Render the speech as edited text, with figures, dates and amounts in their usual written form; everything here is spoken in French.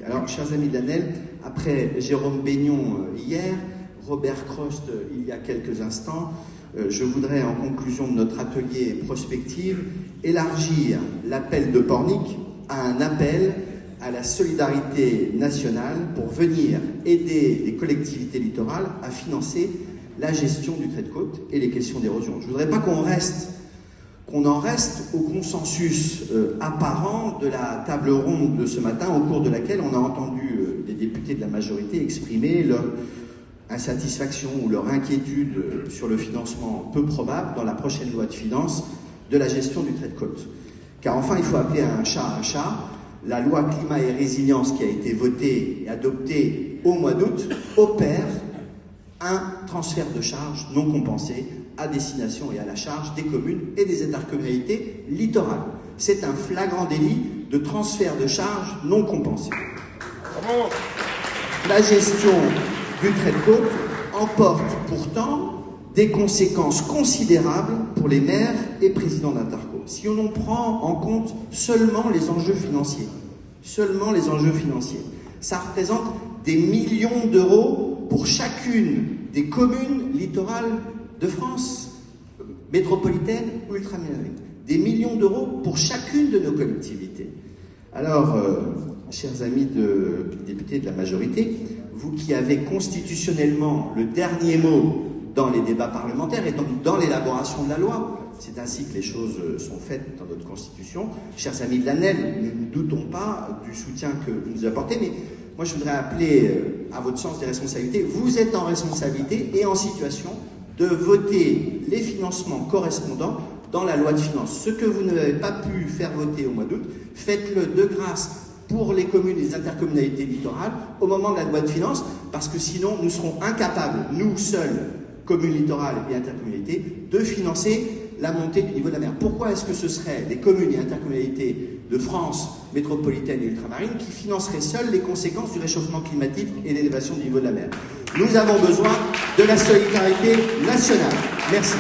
Alors, chers amis de l'ANEL, après Jérôme Baignon hier, Robert Crost il y a quelques instants, je voudrais, en conclusion de notre atelier prospective, élargir l'appel de Pornic à un appel à la solidarité nationale pour venir aider les collectivités littorales à financer la gestion du trait de côte et les questions d'érosion. Je ne voudrais pas qu'on en reste au consensus apparent de la table ronde de ce matin, au cours de laquelle on a entendu des députés de la majorité exprimer leur insatisfaction ou leur inquiétude sur le financement peu probable dans la prochaine loi de finances de la gestion du trait de côte. Car enfin, il faut appeler un chat un chat. La loi climat et résilience qui a été votée et adoptée au mois d'août opère un transfert de charges non compensé à destination et à la charge des communes et des intercommunalités littorales. C'est un flagrant délit de transfert de charges non compensé. La gestion du trait de côte emporte pourtant des conséquences considérables pour les maires et présidents d'interco. Si on en prend en compte seulement les enjeux financiers, ça représente des millions d'euros pour chacune des communes littorales de France, métropolitaine ou ultramarine. Des millions d'euros pour chacune de nos collectivités. Alors, chers amis députés de la majorité, vous qui avez constitutionnellement le dernier mot dans les débats parlementaires et donc dans l'élaboration de la loi, c'est ainsi que les choses sont faites dans notre Constitution. Chers amis de l'ANEL, nous ne doutons pas du soutien que vous nous apportez, mais moi je voudrais appeler à votre sens des responsabilités. Vous êtes en responsabilité et en situation de voter les financements correspondants dans la loi de finances. Ce que vous n'avez pas pu faire voter au mois d'août, faites-le de grâce pour les communes et les intercommunalités littorales au moment de la loi de finances, parce que sinon nous serons incapables, nous seuls, communes littorales et intercommunalités, de financer la montée du niveau de la mer. Pourquoi est-ce que ce seraient les communes et intercommunalités de France métropolitaine et ultramarine qui financeraient seules les conséquences du réchauffement climatique et l'élévation du niveau de la mer? Nous avons besoin de la solidarité nationale. Merci.